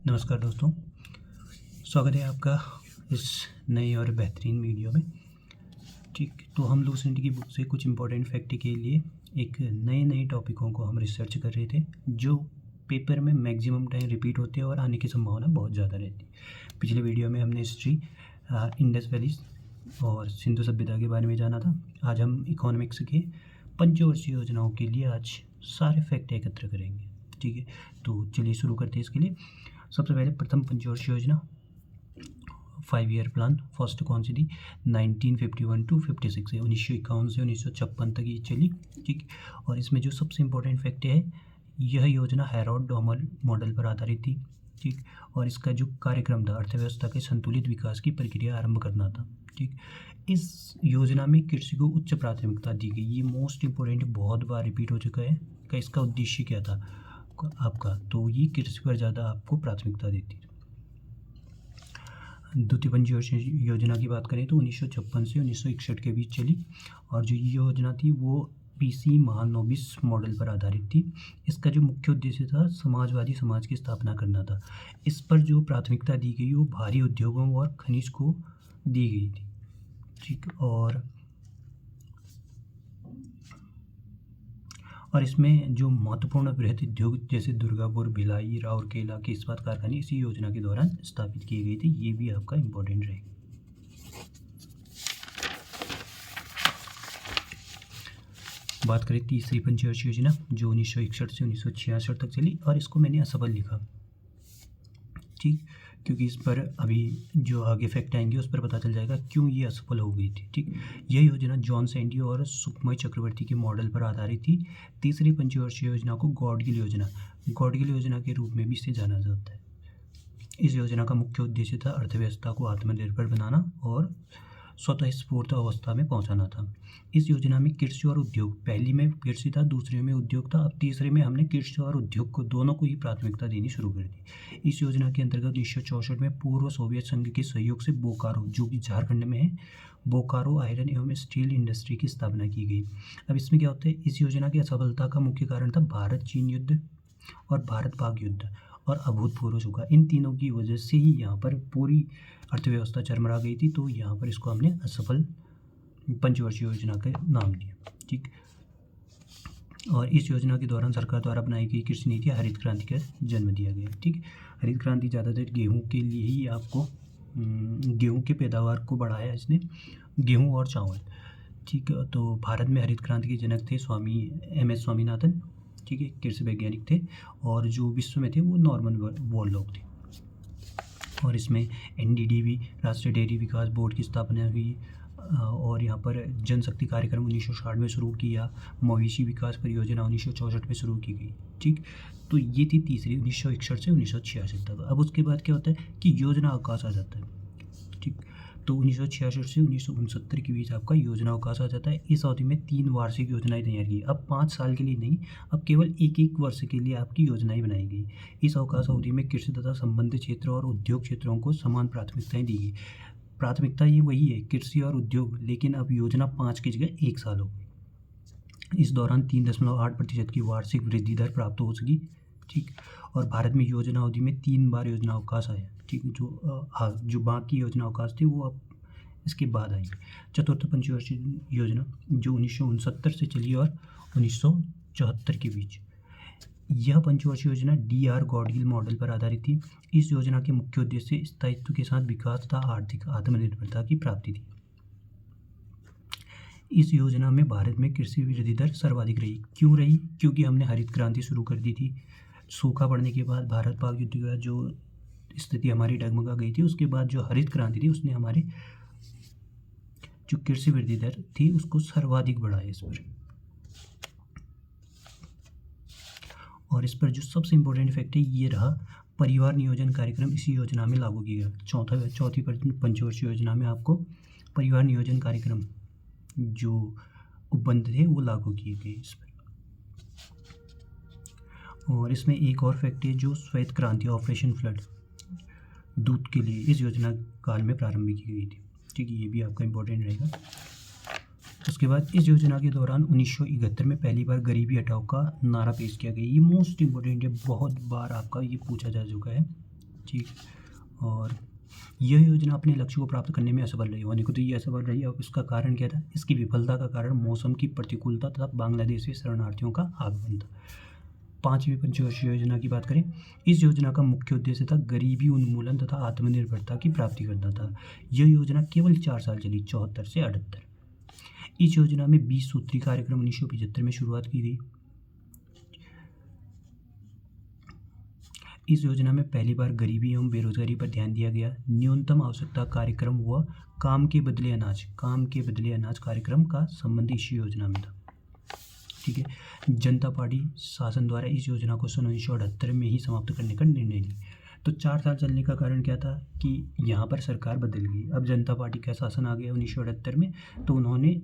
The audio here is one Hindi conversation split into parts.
नमस्कार दोस्तों, स्वागत है आपका इस नए और बेहतरीन वीडियो में। ठीक, तो हम लूसेंट की बुक से कुछ इम्पोर्टेंट फैक्ट के लिए एक नए टॉपिकों को हम रिसर्च कर रहे थे, जो पेपर में मैक्सिमम टाइम रिपीट होते हैं और आने की संभावना बहुत ज़्यादा रहती है। पिछले वीडियो में हमने हिस्ट्री, इंडस वैली और सिंधु सभ्यता के बारे में जाना था। आज हम इकोनॉमिक्स के पंचवर्षीय योजनाओं के लिए आज सारे फैक्ट एकत्र करेंगे। ठीक है, तो चलिए शुरू करते हैं। इसके लिए सबसे पहले प्रथम पंचवर्षीय योजना 5 ईयर प्लान फर्स्ट कौन सी थी? 1951 टू 56 है, 1951 से 1956 तक ये चली। ठीक, और इसमें जो सबसे इम्पोर्टेंट फैक्ट है, यह योजना हैरोल्ड डॉमर मॉडल पर आधारित थी। ठीक, और इसका जो कार्यक्रम था अर्थव्यवस्था के संतुलित विकास की प्रक्रिया आरंभ करना था। ठीक, इस योजना में कृषि को उच्च प्राथमिकता दी गई। ये मोस्ट इम्पोर्टेंट बहुत बार रिपीट हो चुका है कि इसका उद्देश्य क्या था आपका, तो ये कृषि पर ज़्यादा आपको प्राथमिकता देती है। द्वितीय पंचवर्षीय योजना की बात करें तो 1956 से 1961 के बीच चली, और जो ये योजना थी वो पीसी महानोबिस मॉडल पर आधारित थी। इसका जो मुख्य उद्देश्य था समाजवादी समाज की स्थापना करना था। इस पर जो प्राथमिकता दी गई वो भारी उद्योगों और खनिज को दी गई थी। ठीक, और इसमें जो महत्वपूर्ण बृहद उद्योग जैसे दुर्गापुर, भिलाई, राउरकेला के इस्पात कारखाने इसी योजना के दौरान स्थापित किए गए थे। ये भी आपका इम्पोर्टेंट रहेगा। बात करें तीसरी पंचवर्षीय योजना जो 1961 से 1966 तक चली, और इसको मैंने असफल लिखा। ठीक, क्योंकि इस पर अभी जो आगे फैक्ट आएंगे उस पर पता चल जाएगा क्यों ये असफल हो गई थी। ठीक, यह योजना जॉन सैंडी और सुखमय चक्रवर्ती के मॉडल पर आधारित थी। तीसरी पंचवर्षीय योजना को गॉडगिल योजना के रूप में भी इसे जाना जाता है। इस योजना का मुख्य उद्देश्य था अर्थव्यवस्था को आत्मनिर्भर बनाना और स्वतः स्फूर्त अवस्था में पहुंचाना था। इस योजना में कृषि और उद्योग, पहली में कृषि था, दूसरे में उद्योग था, अब तीसरे में हमने कृषि और उद्योग को दोनों को ही प्राथमिकता देनी शुरू कर दी। इस योजना के अंतर्गत 1964 में पूर्व सोवियत संघ के सहयोग से बोकारो, जो कि झारखंड में है, बोकारो आयरन एवं स्टील इंडस्ट्री की स्थापना की गई। अब इसमें क्या होता है, इस योजना की असफलता का मुख्य कारण था भारत चीन युद्ध और भारत पाक युद्ध और अभूतपूर्व सूखा। इन तीनों की वजह से ही यहाँ पर पूरी अर्थव्यवस्था चरमरा गई थी, तो यहाँ पर इसको हमने असफल पंचवर्षीय योजना का नाम दिया। ठीक, और इस योजना के दौरान सरकार द्वारा बनाई गई कृषि नीति हरित क्रांति का जन्म दिया गया। ठीक, हरित क्रांति ज़्यादातर गेहूँ के लिए ही आपको गेहूँ के पैदावार को बढ़ाया इसने, गेहूँ और चावल। ठीक, तो भारत में हरित क्रांति के जनक थे स्वामी MS स्वामीनाथन। ठीक है, कृषि वैज्ञानिक थे, और जो विश्व में थे वो नॉर्मन बोरलॉग थे। और इसमें NDDB राष्ट्रीय डेयरी विकास बोर्ड की स्थापना हुई, और यहाँ पर जनशक्ति कार्यक्रम 1960 में शुरू किया, मवेशी विकास परियोजना 1964 में शुरू की गई। ठीक, तो ये थी तीसरी 1961 से 1966 तक। अब उसके बाद क्या होता है कि योजना अवकाश आ जाता है। ठीक, तो 1966 से 1969 के बीच आपका योजना अवकाश आ जाता है। इस अवधि में 3 वार्षिक योजनाएं तैयार की। अब 5 साल के लिए नहीं, अब केवल एक वर्ष के लिए आपकी योजनाएं बनाई गई। इस अवकाश अवधि में कृषि तथा संबंधित क्षेत्र और उद्योग क्षेत्रों को समान प्राथमिकताएं दी गई। प्राथमिकता ये वही है, कृषि और उद्योग, लेकिन अब योजना 5 की जगह 1 साल हो गई। इस दौरान 3.8% की वार्षिक वृद्धि दर प्राप्त हो सकी। ठीक, और भारत में योजना अवधि में 3 बार योजना अवकाश आया। ठीक, जो बाकी योजना अवकाश थे वो अब इसके बाद आई। चतुर्थ पंचवर्षीय योजना जो 1969 से चली और 1974 के बीच, यह पंचवर्षीय योजना DR गॉडगिल मॉडल पर आधारित थी। इस योजना के मुख्य उद्देश्य स्थायित्व के साथ विकास तथा आर्थिक आत्मनिर्भरता की प्राप्ति थी। इस योजना में भारत में कृषि वृद्धि दर सर्वाधिक रही। क्यों रही? क्योंकि हमने हरित क्रांति शुरू कर दी थी। सूखा पड़ने के बाद, भारत पाक युद्ध के बाद जो स्थिति हमारी डगमगा गई थी, उसके बाद जो हरित क्रांति थी उसने हमारे जो कृषि वृद्धि दर थी उसको सर्वाधिक बढ़ाया इस पर। और इस पर जो सबसे इम्पोर्टेंट फैक्ट है ये रहा, परिवार नियोजन कार्यक्रम इसी योजना में लागू किया गया। चौथी पंचवर्षीय योजना में आपको परिवार नियोजन कार्यक्रम जो उपबंध थे वो लागू किए गए इस पर। और इसमें एक और फैक्ट है, जो श्वेत क्रांति ऑपरेशन फ्लड दूध के लिए इस योजना काल में प्रारंभ की गई थी। ठीक है, ये भी आपका इम्पोर्टेंट रहेगा। उसके बाद इस योजना के दौरान 1971 में पहली बार गरीबी हटाओ का नारा पेश किया गया। ये मोस्ट इम्पोर्टेंट है, बहुत बार आपका ये पूछा जा चुका है। ठीक। और यह योजना अपने लक्ष्य को प्राप्त करने में असफल रही, होने को तो ये असफल रही। अब इसका कारण क्या था? इसकी विफलता का कारण मौसम की प्रतिकूलता तथा बांग्लादेश से शरणार्थियों का आगमन था। 5वीं पंचवर्षीय योजना की बात करें, इस योजना का मुख्य उद्देश्य था गरीबी उन्मूलन तथा आत्मनिर्भरता की प्राप्ति करना था। यह योजना केवल 4 साल चली, 74 से 78। इस योजना में 20 सूत्री कार्यक्रम 1975 में शुरुआत की गई। इस योजना में पहली बार गरीबी एवं बेरोजगारी पर ध्यान दिया गया। न्यूनतम आवश्यकता कार्यक्रम व काम के बदले अनाज कार्यक्रम का संबंध इस योजना में था। ठीक है। जनता पार्टी शासन द्वारा इस योजना को सन 1978 में ही समाप्त करने का निर्णय ली। तो 4 साल चलने का कारण क्या था कि यहाँ पर सरकार बदल गई। अब जनता पार्टी का शासन आ गया 1978 में, तो उन्होंने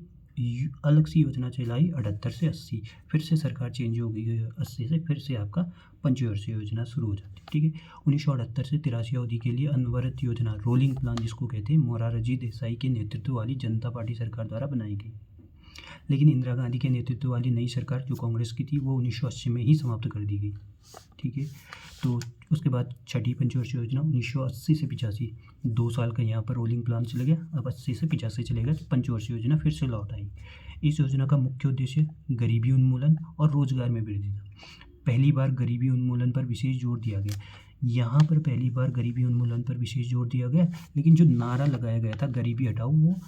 अलग सी योजना चलाई 78 से 80, फिर से सरकार चेंज हो गई 80 से, फिर से आपका पंचवर्षीय योजना शुरू हो जाती है। ठीक है। 1978 से 83 अवधि के लिए अनवरत योजना, रोलिंग प्लान जिसको कहते हैं, मोरारजी देसाई के नेतृत्व वाली जनता पार्टी सरकार द्वारा बनाई गई। लेकिन इंदिरा गांधी के नेतृत्व वाली नई सरकार जो कांग्रेस की थी वो 1980 में ही समाप्त कर दी गई। ठीक है। तो उसके बाद छठी पंचवर्षीय योजना 1980 से 85, 2 साल का यहाँ पर रोलिंग प्लान चला गया। अब 80 से 85 चलेगा, पंचवर्षीय योजना फिर से लौट आई। इस योजना का मुख्य उद्देश्य गरीबी उन्मूलन और रोजगार में वृद्धि था। पहली बार गरीबी उन्मूलन पर विशेष जोर दिया गया। यहाँ पर पहली बार गरीबी उन्मूलन पर विशेष जोर दिया गया, लेकिन जो नारा लगाया गया था गरीबी हटाओ, वो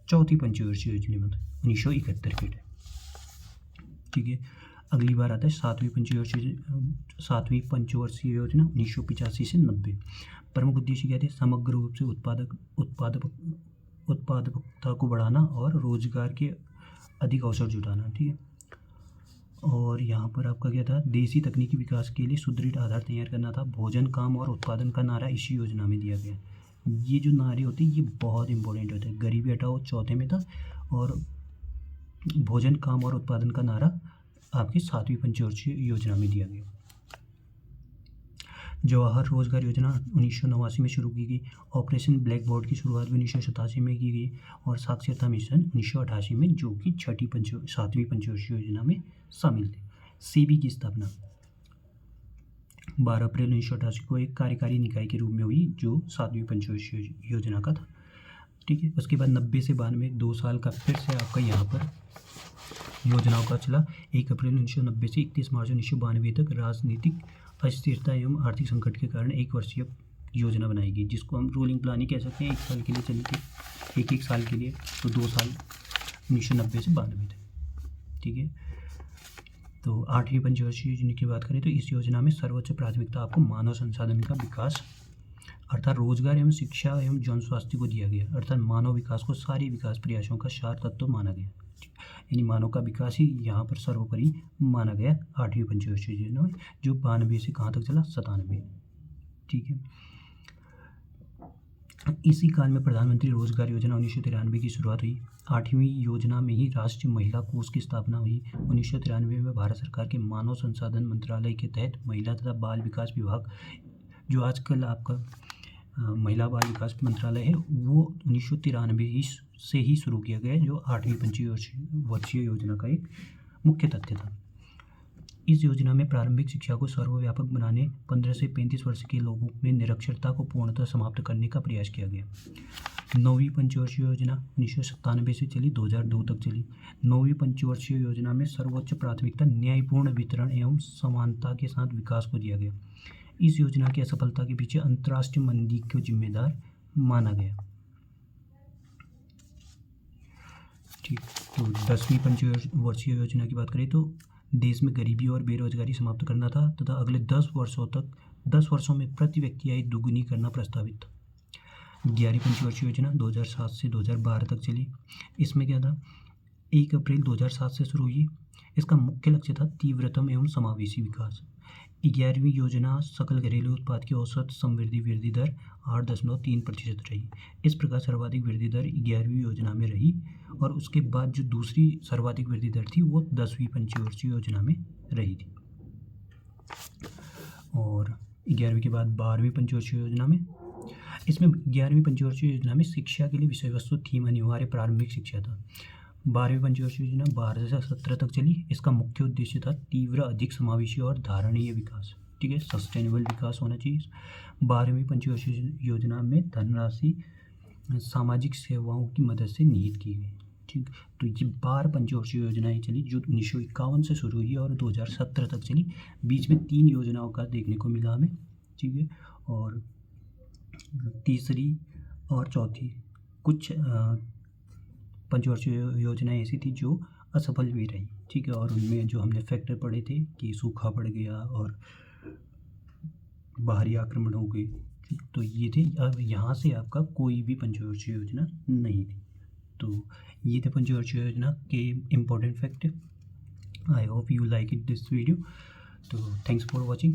चौथी पंचवर्षीय योजना में 1971 के टाइम। ठीक है। अगली बार आता है 7वीं पंचवर्षीय योजना 1985 से 90। प्रमुख उद्देश्य क्या थे? समग्र रूप से उत्पादकता को बढ़ाना और रोजगार के अधिक अवसर जुटाना। ठीक है। और यहाँ पर आपका क्या था? देसी तकनीकी विकास के लिए सुदृढ़ आधार तैयार करना था। भोजन, काम और उत्पादन का नारा इसी योजना में दिया गया। ये जो नारे होते हैं ये बहुत इंपॉर्टेंट होते हैं। गरीबी हटाओ चौथे में था, और भोजन, काम और उत्पादन का नारा आपकी 7वीं पंचवर्षीय योजना में दिया गया। जवाहर रोजगार योजना 1989 में शुरू की गई। ऑपरेशन ब्लैक बोर्ड की शुरुआत भी 1987 में की गई, और साक्षरता मिशन 1988 में, जो कि 7वीं पंचवर्षीय योजना में शामिल थे। सेबी की स्थापना 12 अप्रैल 1988 को एक कार्यकारी निकाय के रूप में हुई, जो 7वीं पंचवर्षीय योजना का था। ठीक है। उसके बाद 90 से 92, 2 साल का फिर से आपका यहाँ पर योजनाओं का चला। 1 अप्रैल 1990 से 31 मार्च 1992 तक राजनीतिक अस्थिरता एवं आर्थिक संकट के कारण 1 वर्षीय योजना बनाई गई, जिसको हम रोलिंग प्लान ही कह सकते हैं। 1 साल के लिए चली थी, एक साल के लिए, तो 2 साल 1990 से 92 तक। ठीक है। तो 8वीं पंचवर्षीय योजना की बात करें तो इस योजना में सर्वोच्च प्राथमिकता आपको मानव संसाधन का विकास अर्थात रोजगार एवं शिक्षा एवं जन स्वास्थ्य को दिया गया। अर्थात मानव विकास को सारे विकास प्रयासों का सार तत्व माना गया, यानी मानव का विकास ही यहाँ पर सर्वोपरि माना गया 8वीं पंचवर्षीय योजना में, जो 92 से कहाँ तक चला? 97। ठीक है। इसी काल में प्रधानमंत्री रोजगार योजना 1993 की शुरुआत हुई। 8वीं योजना में ही राष्ट्रीय महिला कोष की स्थापना हुई। 1993 में भारत सरकार के मानव संसाधन मंत्रालय के तहत महिला तथा बाल विकास विभाग, जो आजकल आपका महिला बाल विकास मंत्रालय है, वो 1993 से ही शुरू किया गया, जो 8वीं पंचवर्षीय योजना का एक मुख्य तथ्य था। इस योजना में प्रारंभिक शिक्षा को सर्वव्यापक बनाने, 15 से 35 वर्ष के लोगों में निरक्षरता को पूर्णतः समाप्त करने का प्रयास किया गया। 9वीं पंचवर्षीय योजना 1997 से चली, 2002 तक चली। 9वीं पंचवर्षीय योजना में सर्वोच्च प्राथमिकता न्यायपूर्ण वितरण एवं समानता के साथ विकास को दिया गया। इस योजना की असफलता के पीछे अंतर्राष्ट्रीय मंदी को जिम्मेदार माना गया। ठीक। तो 10वीं पंचवर्षीय योजना की बात करें तो देश में गरीबी और बेरोजगारी समाप्त करना था तथा अगले 10 वर्षों में प्रति व्यक्ति आय दुगुनी करना प्रस्तावित था। 11वीं पंचवर्षीय योजना 2007 से 2012 तक चली। इसमें क्या था? 1 अप्रैल 2007 से शुरू हुई। इसका मुख्य लक्ष्य था तीव्रतम एवं समावेशी विकास। 11वीं योजना सकल घरेलू उत्पाद की औसत समृद्धि वृद्धि दर 8.3% रही। इस प्रकार सर्वाधिक वृद्धि दर 11वीं योजना में रही, और उसके बाद जो दूसरी सर्वाधिक वृद्धि दर थी वो 10वीं पंचवर्षीय योजना में रही थी। और 11वीं के बाद 12वीं पंचवर्षीय योजना में, इसमें 11वीं पंचवर्षीय योजना में शिक्षा के लिए विषय वस्तु थीम अनिवार्य प्रारंभिक शिक्षा था। 12वीं पंचवर्षीय योजना 12 से 17 तक चली। इसका मुख्य उद्देश्य था तीव्र, अधिक समावेशी और धारणीय विकास। ठीक है, सस्टेनेबल विकास होना चाहिए। 12वीं पंचवर्षीय योजना में धनराशि सामाजिक सेवाओं की मदद से निहित की गई। ठीक, तो ये 12 पंचवर्षीय योजनाएं चली जो 1951 से शुरू हुई और 2017 तक चली। बीच में 3 योजनाओं का देखने को मिला हमें, ठीक है, और तीसरी और चौथी कुछ पंचवर्षीय योजनाएं ऐसी थी जो असफल भी रही, ठीक है, और उनमें जो हमने फैक्टर पढ़े थे कि सूखा पड़ गया और बाहरी आक्रमण हो गए, तो ये थे। अब यहाँ से आपका कोई भी पंचवर्षीय योजना नहीं थी। तो ये थे पंचवर्षीय योजना के important fact. I hope you like it this video. तो थैंक्स फॉर वॉचिंग।